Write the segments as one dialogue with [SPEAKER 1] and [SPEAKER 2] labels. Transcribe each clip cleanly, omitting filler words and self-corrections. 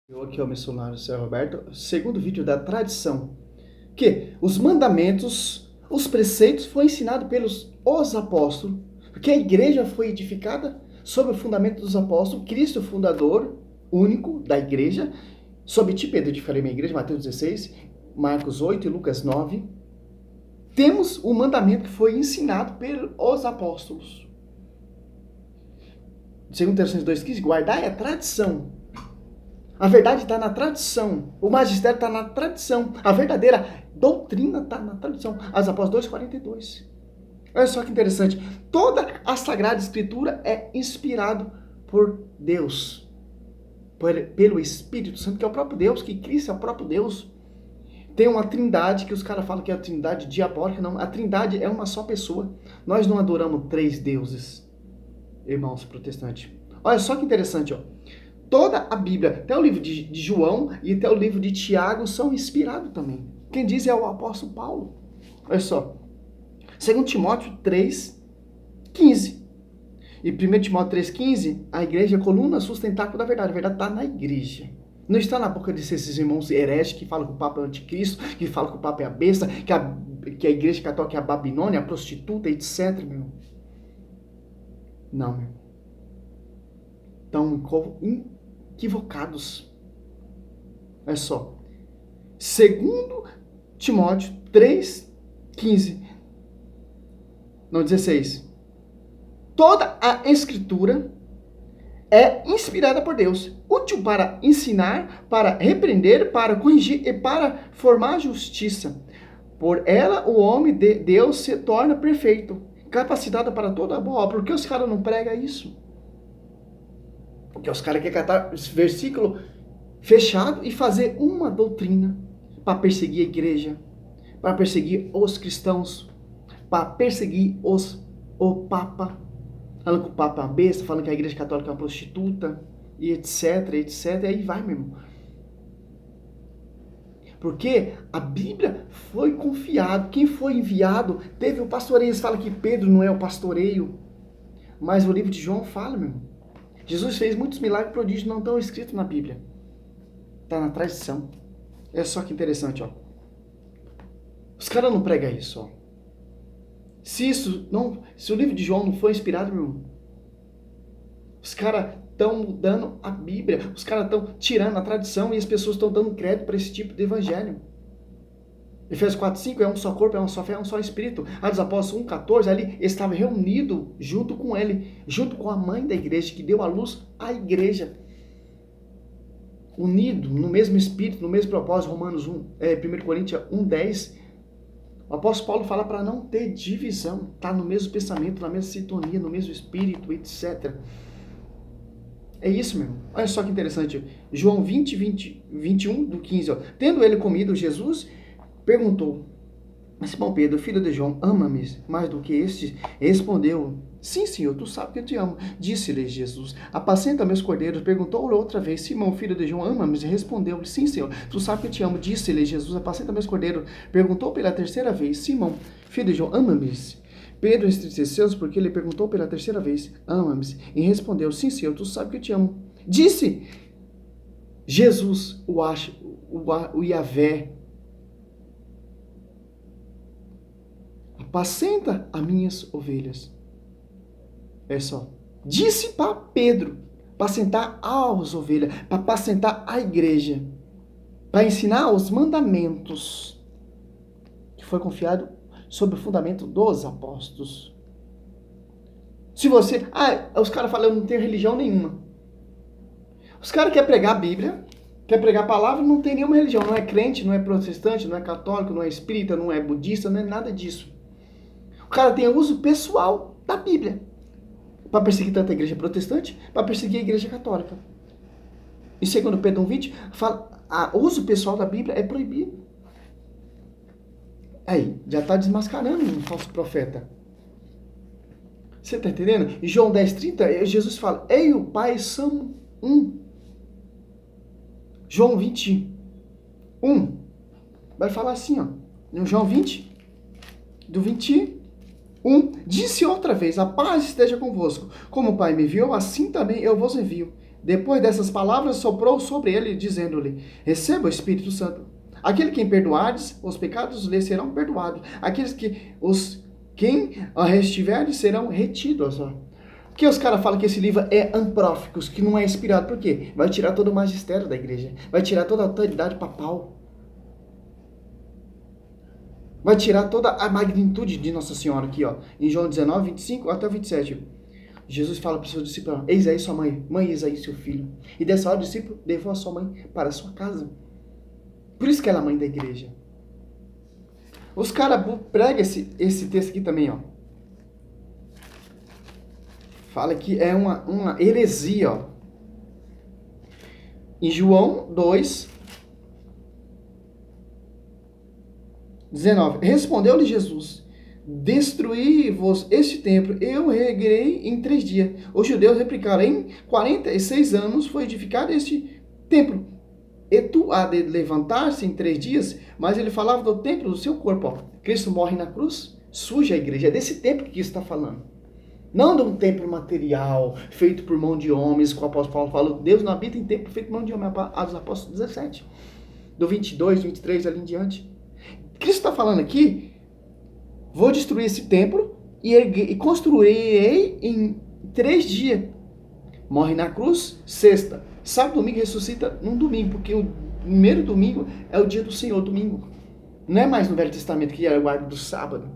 [SPEAKER 1] Eu aqui é o missionário Céu Roberto, segundo vídeo da tradição, que os mandamentos, os preceitos foram ensinados pelos apóstolos, porque a igreja foi edificada sobre o fundamento dos apóstolos, Cristo fundador único da igreja, sob ti, Pedro, edificarei minha igreja, Mateus 16, Marcos 8 e Lucas 9. Temos o mandamento que foi ensinado pelos apóstolos. Segundo Tessalonicenses 2,15, guardai a tradição. A verdade está na tradição. O magistério está na tradição. A verdadeira doutrina está na tradição. As Apóstolos 2,42. Olha só que interessante. Toda a Sagrada Escritura é inspirada por Deus. Pelo Espírito Santo, que é o próprio Deus, que Cristo é o próprio Deus. Tem uma trindade, que os caras falam que é a trindade diabólica. Não, a trindade é uma só pessoa. Nós não adoramos três deuses, irmãos protestantes. Olha só que interessante, ó. Toda a Bíblia, até o livro de João e até o livro de Tiago são inspirados também. Quem diz é o apóstolo Paulo. Olha só. 2 Timóteo 3,15. E 1 Timóteo 3,15, a igreja é a coluna sustentáculo da verdade. A verdade está na igreja. Não está na boca desses irmãos hereges que falam que o Papa é o anticristo, que falam que o Papa é a besta, que a igreja católica é a Babilônia, a prostituta, etc. Meu irmão. Não, meu irmão. Estão equivocados. Olha só. 2 Timóteo 3,15. Não, 16. Toda a escritura é inspirada por Deus, útil para ensinar, para repreender, para corrigir e para formar justiça. Por ela, o homem de Deus se torna perfeito, capacitado para toda a boa obra. Por que os caras não pregam isso? Porque os caras querem catar esse versículo fechado e fazer uma doutrina para perseguir a igreja, para perseguir os cristãos, para perseguir o Papa, falando que o Papa é uma besta, falando que a igreja católica é uma prostituta, e etc, etc, e aí vai, meu irmão. Porque a Bíblia foi confiada, quem foi enviado, teve o pastoreio. Eles falam que Pedro não é o pastoreio, mas o livro de João fala, meu irmão. Jesus fez muitos milagres e prodígios, não estão escritos na Bíblia. Está na tradição. É só que interessante, ó. Os caras não pregam isso, ó. Se o livro de João não foi inspirado, meu irmão, os caras estão mudando a Bíblia, os caras estão tirando a tradição e as pessoas estão dando crédito para esse tipo de evangelho. Efésios 4,5 é um só corpo, é uma só fé, é um só espírito. Atos Apóstolos 1,14, ali estava reunido junto com ele, junto com a mãe da igreja, que deu à luz a igreja. Unido no mesmo espírito, no mesmo propósito, Romanos 1 Coríntios 1,10. O apóstolo Paulo fala para não ter divisão, tá no mesmo pensamento, na mesma sintonia, no mesmo espírito, etc. É isso mesmo. Olha só que interessante. João 21, do 15. Ó. Tendo ele comido, Jesus perguntou: Simão Pedro, filho de João, ama-me mais do que estes? Respondeu: Sim, Senhor, tu sabes que eu te amo. Disse-lhe Jesus: Apacenta meus cordeiros. Perguntou-lhe outra vez: Simão, filho de João, ama-me? Respondeu-lhe: Sim, Senhor, tu sabes que eu te amo. Disse-lhe Jesus: Apacenta meus cordeiros. Perguntou pela terceira vez: Simão, filho de João, ama-me? Pedro entristeceu-se porque ele perguntou pela terceira vez: Ama-me? E respondeu: Sim, Senhor, tu sabes que eu te amo. Disse Jesus, o Yahvé: Apacenta as minhas ovelhas. É só. Disse para Pedro, para apacentar as ovelhas, para apacentar a igreja, para ensinar os mandamentos que foi confiado sob o fundamento dos apóstolos. Se você... os caras falam, eu não tenho religião nenhuma. Os caras querem pregar a Bíblia, quer pregar a palavra, não tem nenhuma religião. Não é crente, não é protestante, não é católico, não é espírita, não é budista, não é nada disso. O cara tem uso pessoal da Bíblia para perseguir tanto a igreja protestante, para perseguir a igreja católica. E segundo Pedro 1,20, fala, o uso pessoal da Bíblia é proibido. Aí, já está desmascarando um falso profeta. Você está entendendo? Em João 10,30, Jesus fala: Eu e o Pai são um. João 21 vai falar assim, ó. No João 20, do 21, disse outra vez: A paz esteja convosco. Como o Pai me enviou, assim também eu vos envio. Depois dessas palavras, soprou sobre ele, dizendo-lhe: receba o Espírito Santo. Aquele quem perdoardes, os pecados lhe serão perdoados. Aqueles quem restiverdes serão retidos. Ó. Porque os caras falam que esse livro é ampróficos, que não é inspirado. Por quê? Vai tirar todo o magistério da igreja. Vai tirar toda a autoridade papal. Vai tirar toda a magnitude de Nossa Senhora aqui, ó. Em João 19, 25 até o 27. Jesus fala para os seus discípulos: eis aí sua mãe, mãe, eis aí seu filho. E dessa hora o discípulo levou a sua mãe para a sua casa. Por isso que ela é a mãe da igreja. Os caras pregam esse texto aqui também, ó. Fala que é uma heresia, ó. Em João 2, 19. Respondeu-lhe Jesus: destruí-vos este templo, eu reerguerei em 3 dias. Os judeus replicaram: em 46 anos foi edificado este templo. E tu há de levantar-se em 3 dias? Mas ele falava do templo do seu corpo. Ó. Cristo morre na cruz, suja a igreja. É desse templo que Cristo está falando. Não de um templo material, feito por mão de homens, como o apóstolo Paulo falou. Deus não habita em templo feito por mão de homem, Atos Apóstolos 17. Do 22, 23 ali em diante. Cristo está falando aqui: vou destruir esse templo e construirei em 3 dias. Morre na cruz, sexta. Sábado, domingo, ressuscita num domingo, porque o primeiro domingo é o dia do Senhor, domingo. Não é mais no Velho Testamento que era o guarda do sábado.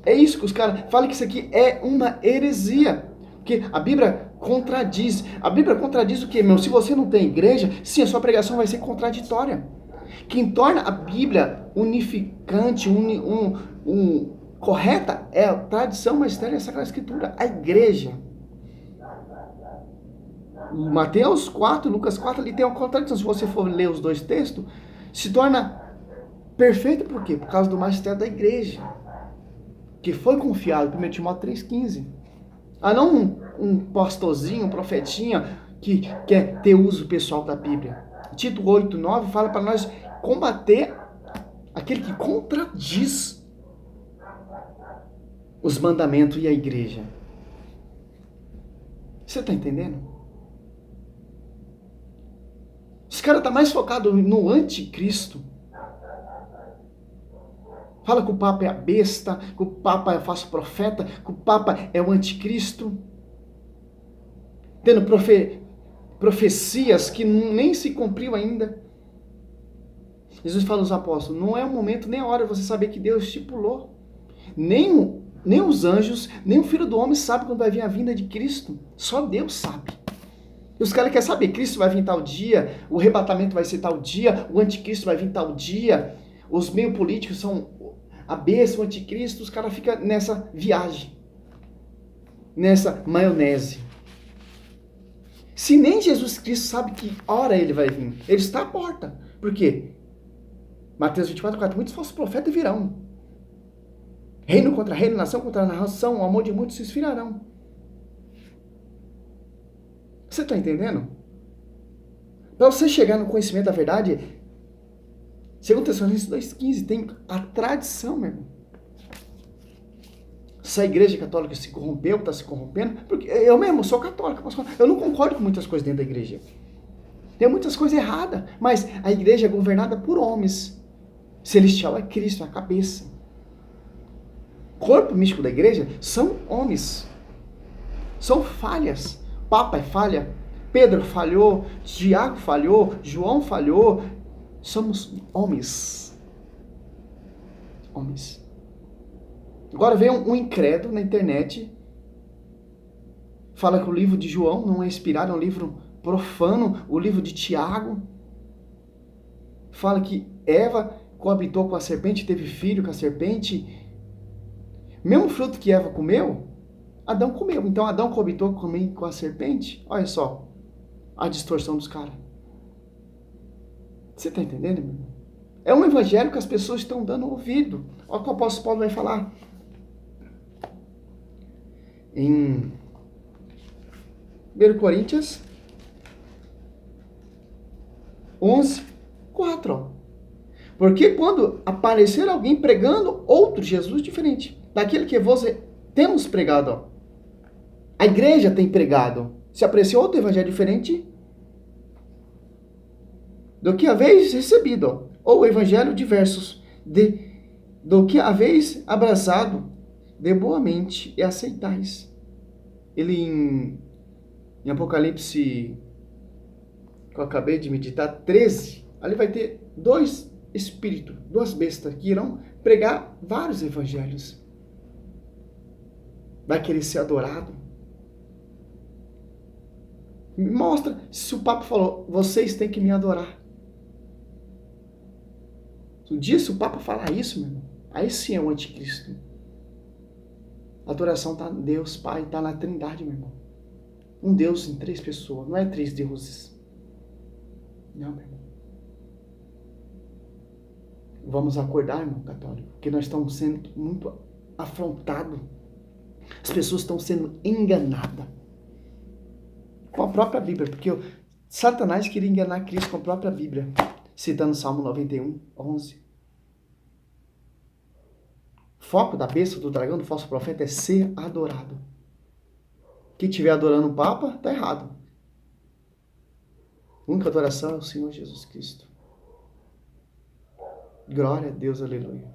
[SPEAKER 1] É isso que os caras falam, que isso aqui é uma heresia. Porque a Bíblia contradiz. A Bíblia contradiz o quê, meu? Se você não tem igreja, sim, a sua pregação vai ser contraditória. Quem torna a Bíblia unificante, correta, é a tradição magistério e a Sagrada Escritura, a igreja. Mateus 4, Lucas 4, ali tem uma contradição. Se você for ler os 2 textos, se torna perfeito. Por quê? Por causa do magistério da igreja, que foi confiado, 1 Timóteo 3,15. Ah, não um pastorzinho, um profetinha que quer ter uso pessoal da Bíblia. Tito 8, 9 fala para nós combater aquele que contradiz os mandamentos e a igreja. Você está entendendo? Os caras estão mais focados no anticristo. Fala que o Papa é a besta, que o Papa é o falso profeta, que o Papa é o anticristo. Tendo profecias que nem se cumpriu ainda. Jesus fala aos apóstolos: não é o momento nem a hora de você saber que Deus estipulou. Nem os anjos, nem o Filho do Homem sabe quando vai vir a vinda de Cristo. Só Deus sabe. E os caras querem saber: Cristo vai vir tal dia, o arrebatamento vai ser tal dia, o anticristo vai vir tal dia, os meio políticos são a besta, o anticristo. Os caras ficam nessa viagem, nessa maionese. Se nem Jesus Cristo sabe que hora ele vai vir, ele está à porta. Por quê? Mateus 24, 4, muitos falsos profetas virão. Reino contra reino, nação contra nação, o amor de muitos se esfriarão. Você está entendendo? Para você chegar no conhecimento da verdade, segundo Tessalonicenses 2,15, tem a tradição, meu irmão. Se a igreja católica se corrompeu, está se corrompendo, porque eu mesmo sou católico, eu não concordo com muitas coisas dentro da igreja. Tem muitas coisas erradas, mas a igreja é governada por homens. Celestial é Cristo, é a cabeça. O corpo místico da igreja são homens. São falhas. Papa é falha, Pedro falhou, Tiago falhou, João falhou. Somos homens. Homens. Agora vem um incrédulo na internet, fala que o livro de João não é inspirado, é um livro profano, o livro de Tiago. Fala que Eva coabitou com a serpente, teve filho com a serpente. Mesmo fruto que Eva comeu, Adão comeu. Então Adão coabitou com a serpente. Olha só a distorção dos caras. Você está entendendo, meu irmão? É um evangelho que as pessoas estão dando ouvido. Olha o que o apóstolo Paulo vai falar. Em 1 Coríntios 11, 4. Ó. Porque quando aparecer alguém pregando outro Jesus diferente daquele que vos temos pregado, ó, a igreja tem pregado, Se aprecia outro evangelho diferente do que haveis recebido, ou evangelho diversos do que haveis abraçado de boa mente e aceitais. Ele em Apocalipse, que eu acabei de meditar, 13, ali vai ter dois espíritos, duas bestas que irão pregar vários evangelhos. Vai querer ser adorado. Mostra se o Papa falou, vocês têm que me adorar. Um dia, se o Papa falar isso, meu irmão, aí sim é o anticristo. A adoração está em Deus Pai, está na Trindade, meu irmão. Um Deus em três pessoas, não é três deuses. Não, meu irmão. Vamos acordar, irmão católico, porque nós estamos sendo muito afrontados. As pessoas estão sendo enganadas com a própria Bíblia, porque Satanás queria enganar Cristo com a própria Bíblia, citando Salmo 91, 11. O foco da besta, do dragão, do falso profeta é ser adorado. Quem estiver adorando o Papa, está errado. A única adoração é o Senhor Jesus Cristo. Glória a Deus, aleluia.